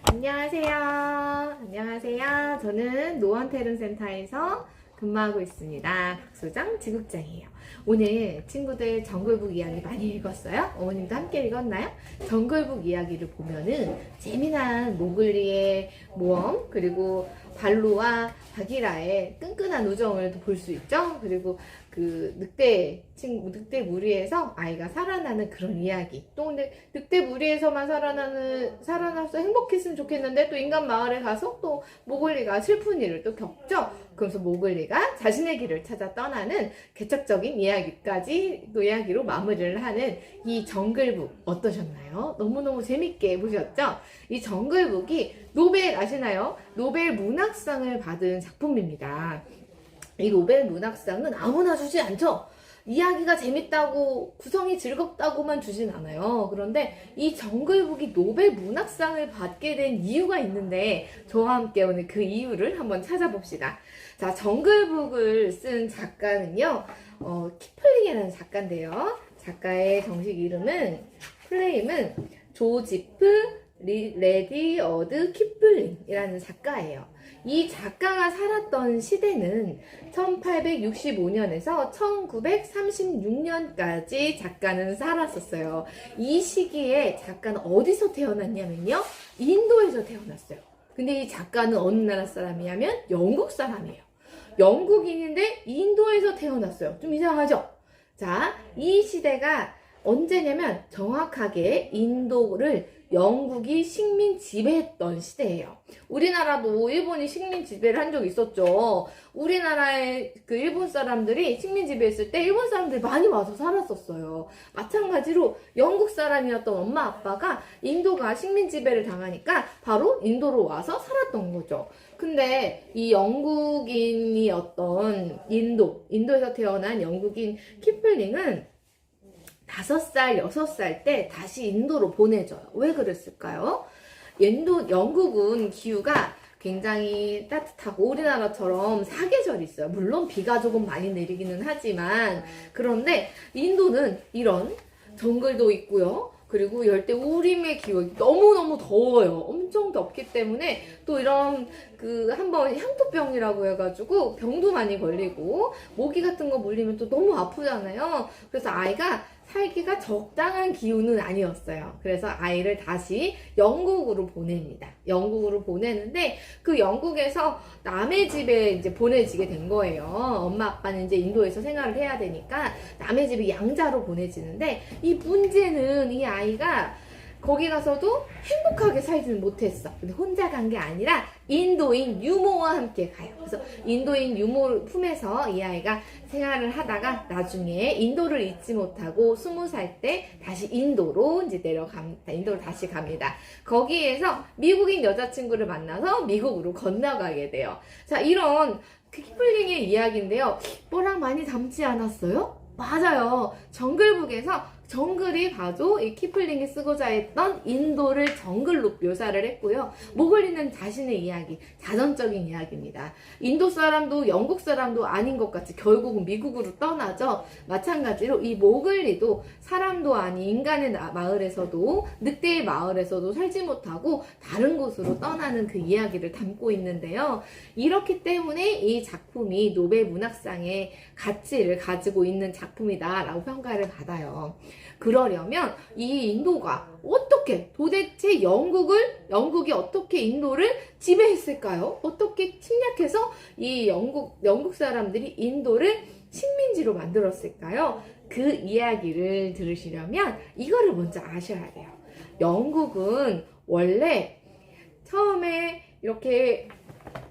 안녕하세요. 안녕하세요. 저는 노원태릉센터에서 근무하고 있습니다. 박소장 지국장이에요. 오늘 친구들 정글북 이야기 많이 읽었어요? 어머님도 함께 읽었나요? 정글북 이야기를 보면은 재미난 모글리의 모험, 그리고 발로와 바기라의 끈끈한 우정을 볼 수 있죠? 그리고 그 늑대 무리에서 아이가 살아나는 그런 이야기. 또 근데 늑대 무리에서만 살아나서 행복했으면 좋겠는데 또 인간 마을에 가서 또 모글리가 슬픈 일을 또 겪죠. 그래서 모글리가 자신의 길을 찾아 떠나는 개척적인 이야기까지 또 이야기로 마무리를 하는 이 정글북 어떠셨나요? 너무너무 재밌게 보셨죠? 이 정글북이 노벨 아시나요? 노벨 문학상을 받은 작품입니다. 이 노벨 문학상은 아무나 주지 않죠. 이야기가 재밌다고 구성이 즐겁다고만 주진 않아요. 그런데 이 정글북이 노벨 문학상을 받게 된 이유가 있는데 저와 함께 오늘 그 이유를 한번 찾아봅시다. 자, 정글북을 쓴 작가는요, 키플링이라는 작가인데요. 작가의 정식 이름은 플레임은 조지프 레디어드 키플링이라는 작가예요. 이 작가가 살았던 시대는 1865년에서 1936년까지 작가는 살았었어요. 이 시기에 작가는 어디서 태어났냐면요, 인도에서 태어났어요. 근데 이 작가는 어느 나라 사람이냐면 영국 사람이에요. 영국인인데 인도에서 태어났어요. 좀 이상하죠? 자, 이 시대가 언제냐면 정확하게 인도를 영국이 식민 지배했던 시대예요. 우리나라도 일본이 식민 지배를 한 적이 있었죠. 우리나라의 그 일본 사람들이 식민 지배했을 때 일본 사람들이 많이 와서 살았었어요. 마찬가지로 영국 사람이었던 엄마 아빠가 인도가 식민 지배를 당하니까 바로 인도로 와서 살았던 거죠. 근데 이 영국인이었던 인도에서 태어난 영국인 키플링은 5살, 6살 때 다시 인도로 보내져요. 왜 그랬을까요? 영국은 기후가 굉장히 따뜻하고 우리나라처럼 사계절이 있어요. 물론 비가 조금 많이 내리기는 하지만, 그런데 인도는 이런 정글도 있고요. 그리고 열대 우림의 기후 너무너무 더워요. 엄청 덥기 때문에 또 이런 한번 향토병이라고 해가지고 병도 많이 걸리고 모기 같은 거 물리면 또 너무 아프잖아요. 그래서 아이가 살기가 적당한 기후는 아니었어요. 그래서 아이를 다시 영국으로 보냅니다. 영국으로 보내는데 그 영국에서 남의 집에 이제 보내지게 된 거예요. 엄마 아빠는 이제 인도에서 생활을 해야 되니까 남의 집에 양자로 보내지는데, 이 문제는 이 아이가 거기 가서도 행복하게 살지는 못했어. 근데 혼자 간 게 아니라 인도인 유모와 함께 가요. 그래서 인도인 유모 품에서 이 아이가 생활을 하다가 나중에 인도를 잊지 못하고 20살 때 다시 인도로 이제 인도로 다시 갑니다. 거기에서 미국인 여자친구를 만나서 미국으로 건너가게 돼요. 자, 이런 키플링의 이야기인데요. 뭐랑 많이 닮지 않았어요? 맞아요. 정글북에서 정글이 바로 이 키플링이 쓰고자 했던 인도를 정글로 묘사를 했고요. 모글리는 자신의 이야기, 자전적인 이야기입니다. 인도 사람도 영국 사람도 아닌 것 같이 결국은 미국으로 떠나죠. 마찬가지로 이 모글리도 사람도 아닌 인간의 마을에서도 늑대의 마을에서도 살지 못하고 다른 곳으로 떠나는 그 이야기를 담고 있는데요. 이렇기 때문에 이 작품이 노벨 문학상의 가치를 가지고 있는 작품이다라고 평가를 받아요. 그러려면 이 인도가 도대체 영국이 어떻게 인도를 지배했을까요? 어떻게 침략해서 이 영국 사람들이 인도를 식민지로 만들었을까요? 그 이야기를 들으시려면 이거를 먼저 아셔야 돼요. 영국은 원래 처음에 이렇게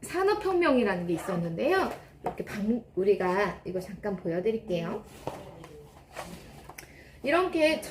산업혁명이라는 게 있었는데요. 이렇게 우리가 이거 잠깐 보여드릴게요. 이렇게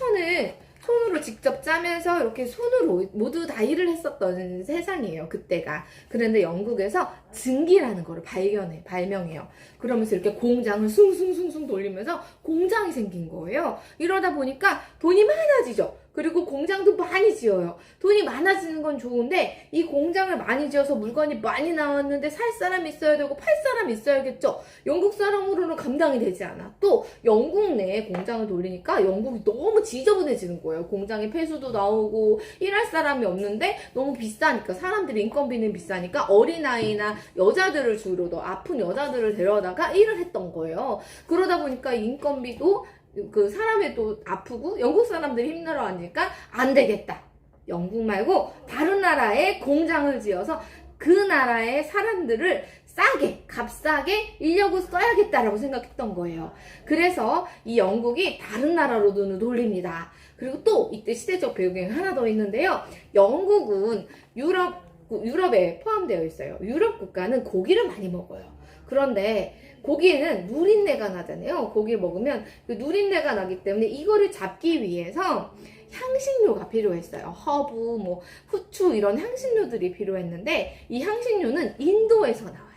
손으로 직접 짜면서 이렇게 손으로 모두 다 일을 했었던 세상이에요, 그때가. 그런데 영국에서 증기라는 거를 발명해요. 그러면서 이렇게 공장을 숭숭숭숭 돌리면서 공장이 생긴 거예요. 이러다 보니까 돈이 많아지죠. 그리고 공장도 많이 지어요. 돈이 많아지는 건 좋은데 이 공장을 많이 지어서 물건이 많이 나왔는데 살 사람이 있어야 되고 팔 사람이 있어야겠죠. 영국 사람으로는 감당이 되지 않아. 또 영국 내에 공장을 돌리니까 영국이 너무 지저분해지는 거예요. 공장에 폐수도 나오고 일할 사람이 없는데 너무 비싸니까, 사람들이 인건비는 비싸니까 어린아이나 여자들을 주로, 더 아픈 여자들을 데려다가 일을 했던 거예요. 그러다 보니까 인건비도 그 사람이 또 아프고 영국 사람들이 힘들어하니까 안 되겠다. 영국 말고 다른 나라에 공장을 지어서 그 나라의 사람들을 싸게, 값싸게 인력을 써야겠다라고 생각했던 거예요. 그래서 이 영국이 다른 나라로 눈을 돌립니다. 그리고 또 이때 시대적 배경이 하나 더 있는데요. 영국은 유럽에 포함되어 있어요. 유럽 국가는 고기를 많이 먹어요. 그런데 고기에는 누린내가 나잖아요. 고기를 먹으면 그 누린내가 나기 때문에 이거를 잡기 위해서 향신료가 필요했어요. 허브, 뭐 후추 이런 향신료들이 필요했는데 이 향신료는 인도에서 나와요.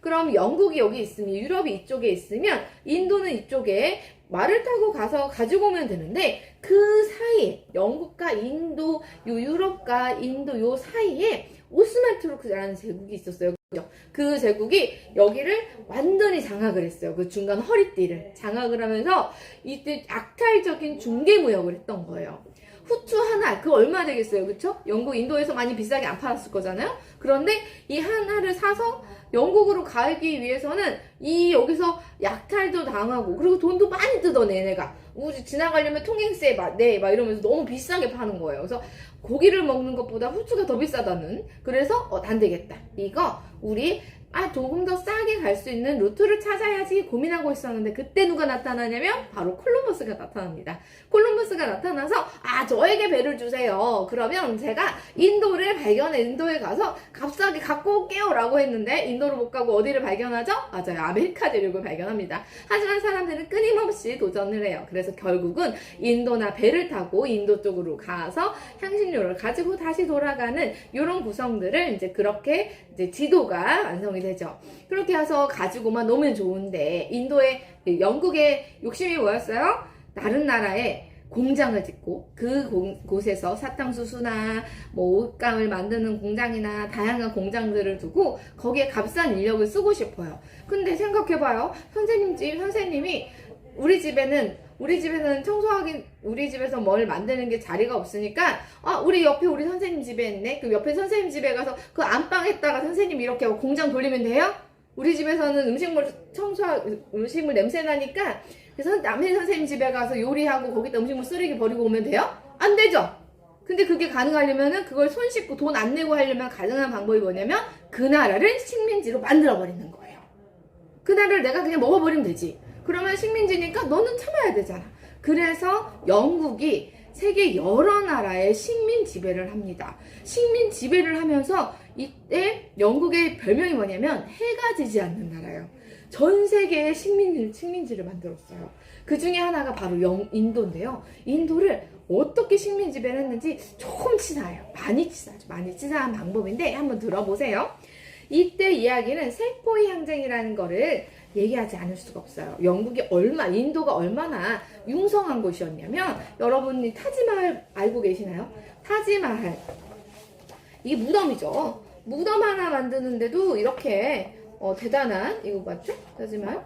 그럼 영국이 여기 있으면, 유럽이 이쪽에 있으면 인도는 이쪽에 말을 타고 가서 가지고 오면 되는데, 그 사이에 영국과 인도, 유럽과 인도 요 사이에 오스만 투르크라는 제국이 있었어요. 그 제국이 여기를 완전히 장악을 했어요. 그 중간 허리띠를 장악을 하면서 이때 악탈적인 중개무역을 했던 거예요. 후추 하나, 그거 얼마 되겠어요, 그쵸? 영국, 인도에서 많이 비싸게 안 팔았을 거잖아요. 그런데 이 하나를 사서 영국으로 가기 위해서는 여기서 약탈도 당하고, 그리고 돈도 많이 뜯어내, 내가. 우리 지나가려면 통행세 내 막 이러면서 너무 비싸게 파는 거예요. 그래서 고기를 먹는 것보다 후추가 더 비싸다는. 그래서 안 되겠다. 이거 우리 조금 더 싸게 갈 수 있는 루트를 찾아야지 고민하고 있었는데, 그때 누가 나타나냐면 바로 콜럼버스가 나타납니다. 콜럼버스가 나타나서 저에게 배를 주세요. 그러면 제가 인도를 발견해 인도에 가서 값싸게 갖고 올게요 라고 했는데, 인도를 못 가고 어디를 발견하죠? 맞아요, 아메리카 대륙을 발견합니다. 하지만 사람들은 끊임없이 도전을 해요. 그래서 결국은 인도나 배를 타고 인도 쪽으로 가서 향신료를 가지고 다시 돌아가는 이런 구성들을 이제 그렇게 이제 지도가 완성이 되죠. 그렇게 해서 가지고만 오면 좋은데, 영국의 욕심이 뭐였어요? 다른 나라에 공장을 짓고 그곳에서 사탕수수나 뭐 옷감을 만드는 공장이나 다양한 공장들을 두고 거기에 값싼 인력을 쓰고 싶어요. 근데 생각해봐요. 선생님이 우리 집에는 청소하기, 우리 집에서 뭘 만드는 게 자리가 없으니까, 우리 옆에 우리 선생님 집에 있네? 그 옆에 선생님 집에 가서 그 안방에다가 선생님 이렇게 공장 돌리면 돼요? 우리 집에서는 음식물 냄새 나니까, 그래서 남의 선생님 집에 가서 요리하고 거기다 음식물 쓰레기 버리고 오면 돼요? 안 되죠? 근데 그게 가능하려면은 그걸 손 씻고 돈 안 내고 하려면 가능한 방법이 뭐냐면 그 나라를 식민지로 만들어버리는 거예요. 그 나라를 내가 그냥 먹어버리면 되지. 그러면 식민지니까 너는 참아야 되잖아. 그래서 영국이 세계 여러 나라의 식민 지배를 합니다. 식민 지배를 하면서 이때 영국의 별명이 뭐냐면 해가 지지 않는 나라예요. 전 세계의 식민지를 만들었어요. 그 중에 하나가 바로 인도인데요. 인도를 어떻게 식민 지배를 했는지 조금 치사해요. 많이 치사하죠. 많이 치사한 방법인데 한번 들어보세요. 이때 이야기는 세포의 항쟁이라는 거를 얘기하지 않을 수가 없어요. 인도가 얼마나 융성한 곳이었냐면, 여러분이 타지마할 알고 계시나요? 타지마할. 이게 무덤이죠. 무덤 하나 만드는데도 이렇게 대단한, 이거 맞죠? 타지마할?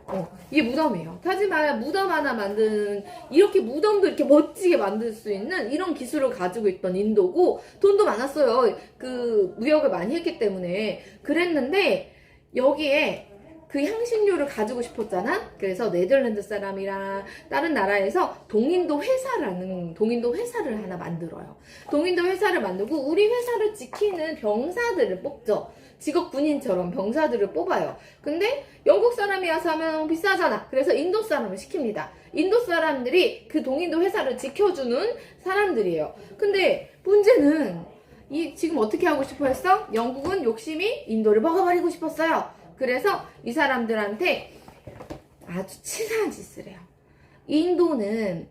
이게 무덤이에요. 타지마할 무덤 하나 만드는, 이렇게 무덤도 이렇게 멋지게 만들 수 있는 이런 기술을 가지고 있던 인도고, 돈도 많았어요. 그 무역을 많이 했기 때문에. 그랬는데 여기에 그 향신료를 가지고 싶었잖아. 그래서 네덜란드 사람이랑 다른 나라에서 동인도 회사를 하나 만들어요. 동인도 회사를 만들고 우리 회사를 지키는 병사들을 뽑죠. 직업 군인처럼 병사들을 뽑아요. 근데 영국 사람이 와서 하면 비싸잖아. 그래서 인도 사람을 시킵니다. 인도 사람들이 그 동인도 회사를 지켜주는 사람들이에요. 근데 문제는 지금 어떻게 하고 싶어 했어? 영국은 욕심이 인도를 먹어버리고 싶었어요. 그래서 이 사람들한테 아주 치사한 짓을 해요. 인도는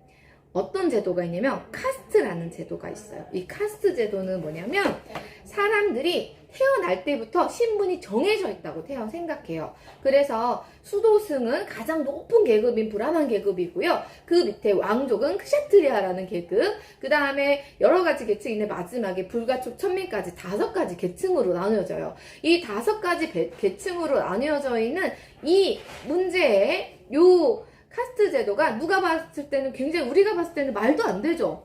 어떤 제도가 있냐면 카스트라는 제도가 있어요. 이 카스트 제도는 뭐냐면 사람들이 태어날 때부터 신분이 정해져 있다고 생각해요. 그래서 수도승은 가장 높은 계급인 브라만 계급이고요. 그 밑에 왕족은 크샤트리아라는 계급, 그 다음에 여러 가지 계층이 있는데 마지막에 불가촉 천민까지 5가지 계층으로 나누어져요. 이 5가지 계층으로 나누어져 있는 이 문제의 요 카스트 제도가 누가 봤을 때는 굉장히, 우리가 봤을 때는 말도 안 되죠.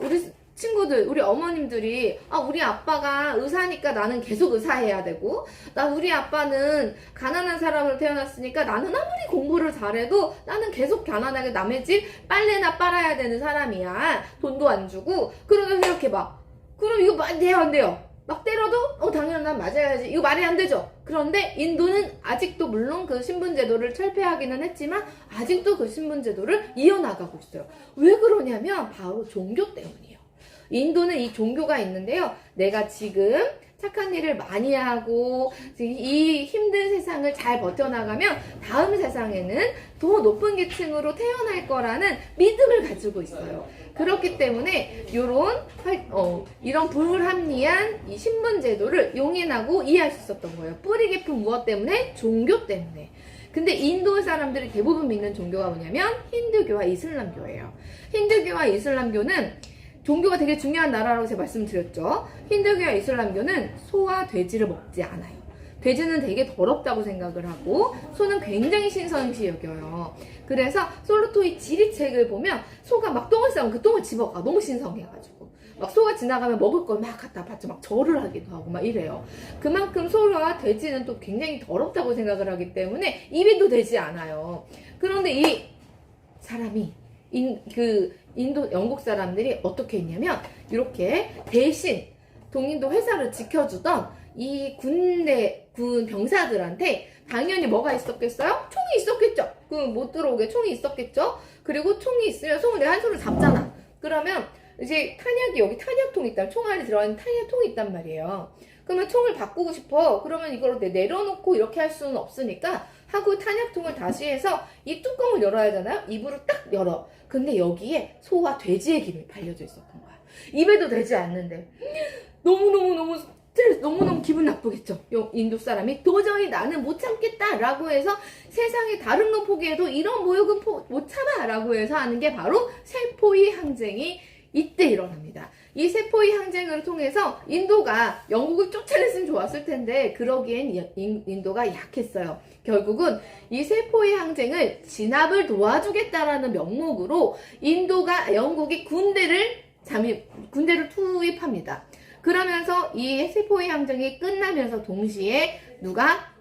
우리 친구들, 우리 어머님들이 우리 아빠가 의사니까 나는 계속 의사해야 되고, 우리 아빠는 가난한 사람으로 태어났으니까 나는 아무리 공부를 잘해도 나는 계속 가난하게 남의 집 빨래나 빨아야 되는 사람이야. 돈도 안 주고. 그러면서 이렇게 그럼 이거 돼요, 안 돼요? 막 때려도 당연히 난 맞아야지. 이거 말이 안 되죠. 그런데 인도는 아직도 물론 그 신분제도를 철폐하기는 했지만 아직도 그 신분제도를 이어나가고 있어요. 왜 그러냐면 바로 종교 때문이에요. 인도는 이 종교가 있는데요. 내가 지금 착한 일을 많이 하고 이 힘든 세상을 잘 버텨나가면 다음 세상에는 더 높은 계층으로 태어날 거라는 믿음을 가지고 있어요. 그렇기 때문에 이런 불합리한 이 신분제도를 용인하고 이해할 수 있었던 거예요. 뿌리 깊은 무엇 때문에? 종교 때문에. 근데 인도 사람들이 대부분 믿는 종교가 뭐냐면 힌두교와 이슬람교예요. 힌두교와 이슬람교는 종교가 되게 중요한 나라라고 제가 말씀드렸죠. 힌두교와 이슬람교는 소와 돼지를 먹지 않아요. 돼지는 되게 더럽다고 생각을 하고 소는 굉장히 신성시 여겨요. 그래서 솔로토이 지리책을 보면 소가 막 똥을 싸면 그 똥을 집어가. 너무 신성해가지고. 막 소가 지나가면 먹을 걸 막 갖다 받쳐 막 절을 하기도 하고 막 이래요. 그만큼 소와 돼지는 또 굉장히 더럽다고 생각을 하기 때문에 이민도 되지 않아요. 그런데 이 사람이 인도 영국 사람들이 어떻게 했냐면 이렇게 대신 동인도 회사를 지켜주던 이 군 병사들한테 당연히 뭐가 있었겠어요? 총이 있었겠죠. 못 들어오게 총이 있었겠죠. 그리고 총이 있으면 총을 내가 한 손으로 잡잖아. 그러면 이제 탄약이 여기 탄약통이 있다. 총 안에 들어가는 탄약통이 있단 말이에요. 그러면 총을 바꾸고 싶어. 그러면 이걸 내려놓고 이렇게 할 수는 없으니까 하고 탄약통을 다시 해서 이 뚜껑을 열어야 하잖아요. 입으로 딱 열어. 근데 여기에 소와 돼지의 기름이 발려져 있었던 거야. 입에도 되지 않는데 너무너무 기분 나쁘겠죠. 인도 사람이 도저히 나는 못 참겠다라고 해서 세상에 다른 거 포기해도 이런 모욕은 못 참아라고 해서 하는 게 바로 세포위 항쟁이 이때 일어납니다. 이 세포위 항쟁을 통해서 인도가 영국을 쫓아냈으면 좋았을 텐데 그러기엔 인도가 약했어요. 결국은 이 세포위 항쟁을 진압을 도와주겠다라는 명목으로 영국이 군대를 투입합니다. 그러면서 이 세포위 항쟁이 끝나면서 동시에 인도가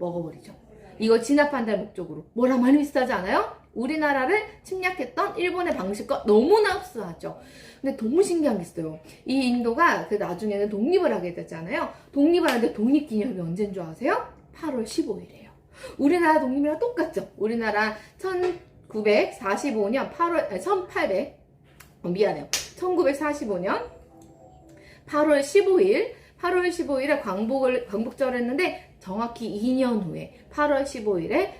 먹어버리죠. 이거 진압한다는 목적으로. 뭐랑 많이 비슷하지 않아요? 우리나라를 침략했던 일본의 방식과 너무나 흡사하죠. 근데 너무 신기한 게 있어요. 이 인도가 나중에는 독립을 하게 되잖아요. 독립을 하는데 독립기념일이 언제인 줄 아세요? 8월 15일이에요. 우리나라 독립이랑 똑같죠. 우리나라 1945년 1945년 8월 15일에 광복절을 했는데 정확히 2년 후에 8월 15일에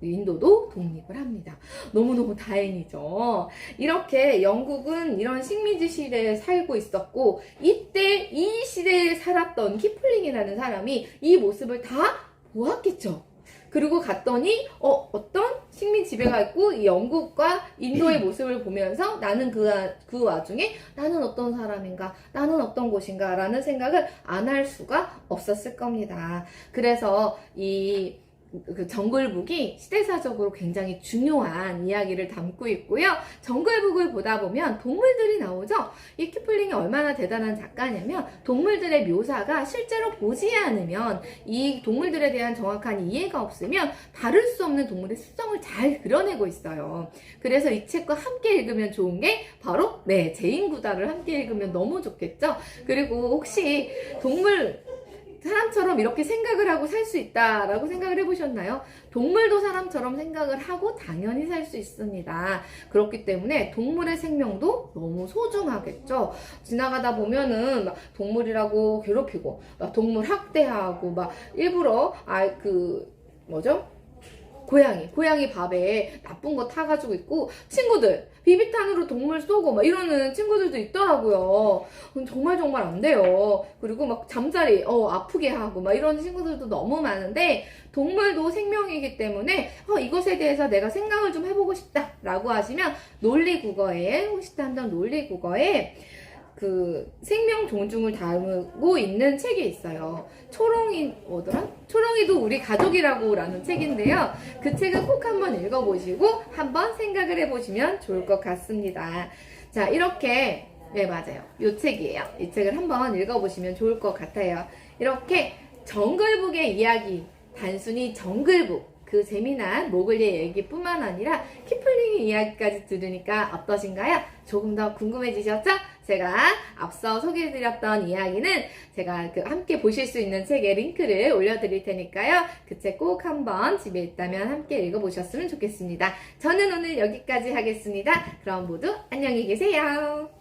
인도도 독립을 합니다. 너무너무 다행이죠. 이렇게 영국은 이런 식민지 시대에 살고 있었고 이때 이 시대에 살았던 키플링이라는 사람이 이 모습을 다 보았겠죠. 그리고 갔더니 어떤 식민 지배가 있고 이 영국과 인도의 모습을 보면서 나는 그 와중에 나는 어떤 사람인가, 나는 어떤 곳인가 라는 생각을 안 할 수가 없었을 겁니다. 그래서 정글북이 시대사적으로 굉장히 중요한 이야기를 담고 있고요. 정글북을 보다 보면 동물들이 나오죠. 이 키플링이 얼마나 대단한 작가냐면 동물들의 묘사가 실제로 보지 않으면 이 동물들에 대한 정확한 이해가 없으면 다룰 수 없는 동물의 습성을 잘 그려내고 있어요. 그래서 이 책과 함께 읽으면 좋은 게 바로 제인구다를 함께 읽으면 너무 좋겠죠. 그리고 혹시 사람처럼 이렇게 생각을 하고 살 수 있다라고 생각을 해보셨나요? 동물도 사람처럼 생각을 하고 당연히 살 수 있습니다. 그렇기 때문에 동물의 생명도 너무 소중하겠죠. 지나가다 보면은 막 동물이라고 괴롭히고 막 동물 학대하고 막 일부러 고양이 밥에 나쁜 거 타가지고 있고, 친구들 비비탄으로 동물 쏘고 막 이러는 친구들도 있더라고요. 정말 안 돼요. 그리고 막 잠자리 아프게 하고 막 이런 친구들도 너무 많은데, 동물도 생명이기 때문에 이것에 대해서 내가 생각을 좀 해보고 싶다 라고 하시면 논리국어에, 호시타 함정 논리국어에 그 생명 존중을 다루고 있는 책이 있어요. 초롱이도 우리 가족이라고 라는 책인데요. 그 책을 꼭 한번 읽어보시고 한번 생각을 해보시면 좋을 것 같습니다. 자, 이렇게, 네, 맞아요. 이 책이에요. 이 책을 한번 읽어보시면 좋을 것 같아요. 이렇게 정글북의 이야기, 단순히 정글북, 그 재미난 모글리의 얘기뿐만 아니라 키플링의 이야기까지 들으니까 어떠신가요? 조금 더 궁금해지셨죠? 제가 앞서 소개해드렸던 이야기는 제가 함께 보실 수 있는 책의 링크를 올려드릴 테니까요. 그 책 꼭 한번 집에 있다면 함께 읽어보셨으면 좋겠습니다. 저는 오늘 여기까지 하겠습니다. 그럼 모두 안녕히 계세요.